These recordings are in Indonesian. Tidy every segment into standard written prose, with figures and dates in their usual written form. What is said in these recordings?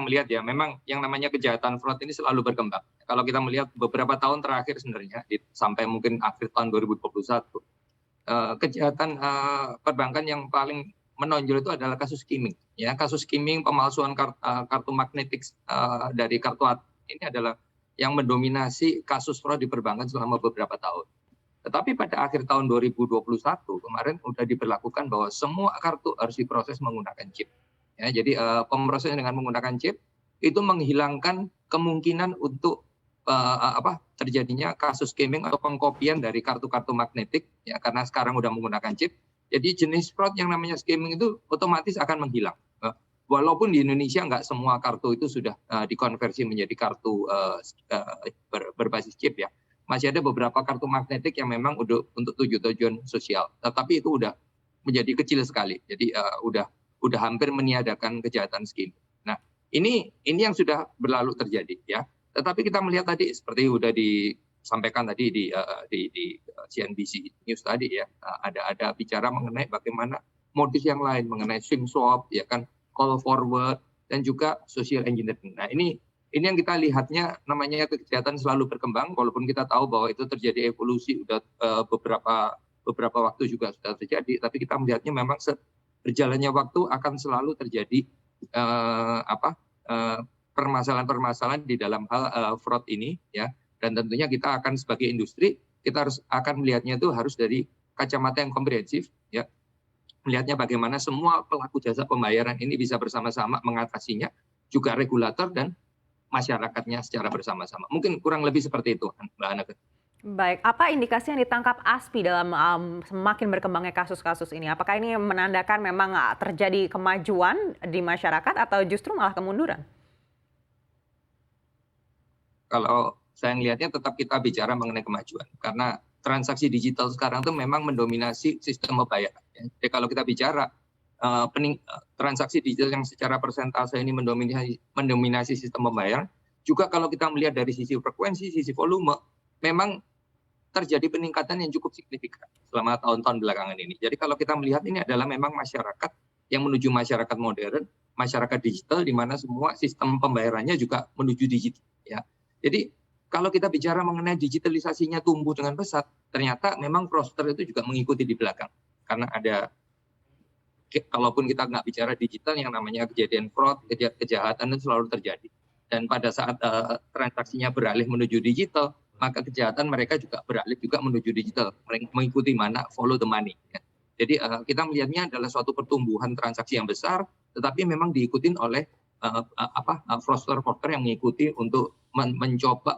melihat ya, memang yang namanya kejahatan fraud ini selalu berkembang. Kalau kita melihat beberapa tahun terakhir sebenarnya, sampai mungkin akhir tahun 2021, kejahatan perbankan yang paling menonjol itu adalah kasus skimming. Ya, kasus skimming, pemalsuan kartu magnetik dari kartu ini adalah yang mendominasi kasus fraud di perbankan selama beberapa tahun. Tetapi pada akhir tahun 2021 kemarin sudah diberlakukan bahwa semua kartu harus diproses menggunakan chip. Ya, jadi pemrosesan dengan menggunakan chip itu menghilangkan kemungkinan untuk terjadinya kasus skimming atau pengkopian dari kartu-kartu magnetik, ya, karena sekarang sudah menggunakan chip. Jadi jenis fraud yang namanya skimming itu otomatis akan menghilang. Walaupun di Indonesia nggak semua kartu itu sudah dikonversi menjadi kartu berbasis chip, ya. Masih ada beberapa kartu magnetik yang memang untuk tujuan sosial, tetapi itu udah menjadi kecil sekali. Jadi udah hampir meniadakan kejahatan skimming. Nah, ini yang sudah berlalu terjadi, ya. Tetapi kita melihat tadi seperti sudah disampaikan tadi di CNBC News tadi, ya, ada bicara mengenai bagaimana modus yang lain mengenai SIM swap, ya kan, call forward, dan juga social engineering. Nah, ini yang kita lihatnya namanya kejahatan selalu berkembang, walaupun kita tahu bahwa itu terjadi evolusi udah beberapa waktu juga sudah terjadi, tapi kita melihatnya memang berjalannya waktu akan selalu terjadi permasalahan-permasalahan di dalam hal fraud ini, ya. Dan tentunya kita akan sebagai industri kita akan melihatnya itu harus dari kacamata yang komprehensif, ya. Melihatnya bagaimana semua pelaku jasa pembayaran ini bisa bersama-sama mengatasinya, juga regulator dan masyarakatnya secara bersama-sama. Mungkin kurang lebih seperti itu, Mbak Ana. Baik, apa indikasi yang ditangkap ASPI dalam semakin berkembangnya kasus-kasus ini? Apakah ini menandakan memang terjadi kemajuan di masyarakat atau justru malah kemunduran? Kalau saya melihatnya tetap kita bicara mengenai kemajuan, karena transaksi digital sekarang itu memang mendominasi sistem pembayaran. Jadi kalau kita bicara transaksi digital yang secara persentase ini mendominasi sistem pembayaran, juga kalau kita melihat dari sisi frekuensi, sisi volume, memang terjadi peningkatan yang cukup signifikan selama tahun-tahun belakangan ini. Jadi kalau kita melihat ini adalah memang masyarakat yang menuju masyarakat modern, masyarakat digital, di mana semua sistem pembayarannya juga menuju digital, ya. Jadi kalau kita bicara mengenai digitalisasinya tumbuh dengan pesat, ternyata memang fraudster itu juga mengikuti di belakang. Karena kalaupun kita nggak bicara digital, yang namanya kejadian fraud, kejahatan itu selalu terjadi. Dan pada saat transaksinya beralih menuju digital, maka kejahatan mereka juga beralih juga menuju digital, mengikuti mana follow the money. Ya. Jadi kita melihatnya adalah suatu pertumbuhan transaksi yang besar, tetapi memang diikuti oleh fraudster yang mengikuti untuk mencoba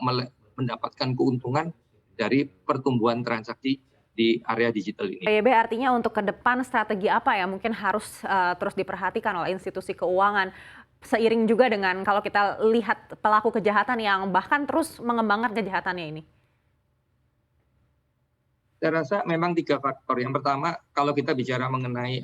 mendapatkan keuntungan dari pertumbuhan transaksi di area digital ini. PYB artinya untuk ke depan strategi apa ya mungkin harus terus diperhatikan oleh institusi keuangan, seiring juga dengan kalau kita lihat pelaku kejahatan yang bahkan terus mengembangkan kejahatannya ini? Saya rasa memang 3 faktor. Yang pertama, kalau kita bicara mengenai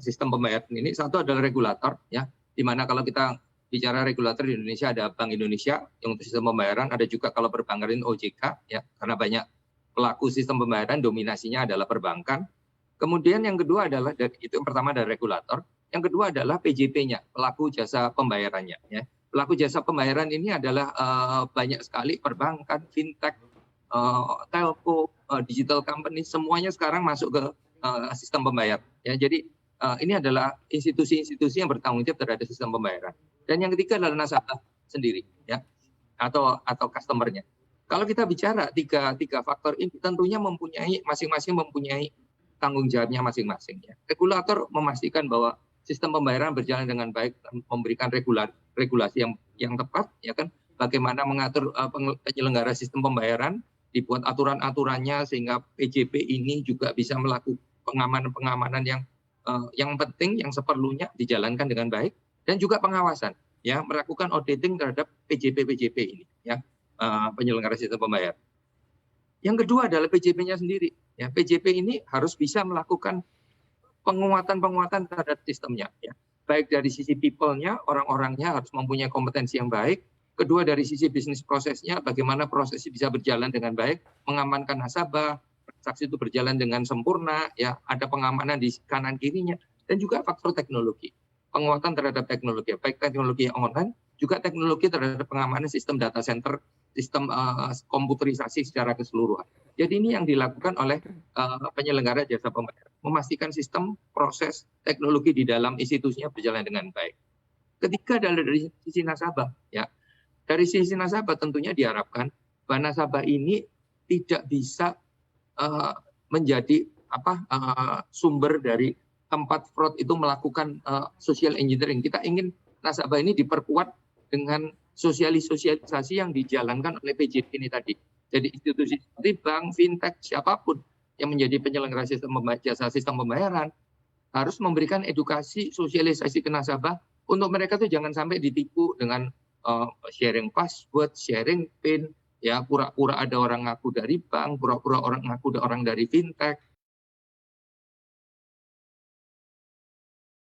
sistem pembayaran ini, satu adalah regulator, ya, di mana kalau kita bicara regulator di Indonesia ada Bank Indonesia yang untuk sistem pembayaran, ada juga kalau perbankan OJK, ya, karena banyak pelaku sistem pembayaran dominasinya adalah perbankan. Kemudian yang kedua adalah, itu yang pertama adalah regulator, yang kedua adalah PJP-nya, pelaku jasa pembayarannya, ya. Pelaku jasa pembayaran ini adalah banyak sekali perbankan, fintech, telco, digital company, semuanya sekarang masuk ke sistem pembayar, ya. Jadi ini adalah institusi-institusi yang bertanggung jawab terhadap sistem pembayaran. Dan yang ketiga adalah nasabah sendiri, ya, atau customer-nya. Kalau kita bicara tiga faktor ini, tentunya masing-masing mempunyai tanggung jawabnya masing-masing, ya. Regulator memastikan bahwa sistem pembayaran berjalan dengan baik, memberikan regulasi yang tepat, ya kan, bagaimana mengatur penyelenggara sistem pembayaran, dibuat aturan-aturannya sehingga PJP ini juga bisa melakukan pengamanan yang penting, yang seperlunya dijalankan dengan baik, dan juga pengawasan, ya, melakukan auditing terhadap PJP ini, ya, penyelenggara sistem pembayar. Yang kedua adalah PJP-nya sendiri, ya. PJP ini harus bisa melakukan penguatan terhadap sistemnya, ya. Baik dari sisi people-nya, orang-orangnya harus mempunyai kompetensi yang baik. Kedua, dari sisi bisnis prosesnya, bagaimana prosesnya bisa berjalan dengan baik, mengamankan nasabah, transaksi itu berjalan dengan sempurna, ya, ada pengamanan di kanan kirinya, dan juga faktor teknologi. penguatan terhadap teknologi, baik teknologi online, juga teknologi terhadap pengamanan sistem data center, sistem komputerisasi secara keseluruhan. Jadi ini yang dilakukan oleh penyelenggara jasa pembayaran, memastikan sistem, proses, teknologi di dalam institusinya berjalan dengan baik. Ketika dari sisi nasabah, ya, dari sisi nasabah tentunya diharapkan bahwa nasabah ini tidak bisa menjadi sumber dari tempat fraud itu melakukan social engineering. Kita ingin nasabah ini diperkuat dengan sosialisasi yang dijalankan oleh PJT ini tadi. Jadi institusi seperti bank, fintech, siapapun yang menjadi penyelenggara jasa sistem pembayaran harus memberikan edukasi, sosialisasi ke nasabah untuk mereka tuh jangan sampai ditipu dengan sharing password, sharing PIN, ya pura-pura ada orang ngaku dari bank, pura-pura orang ngaku orang dari fintech,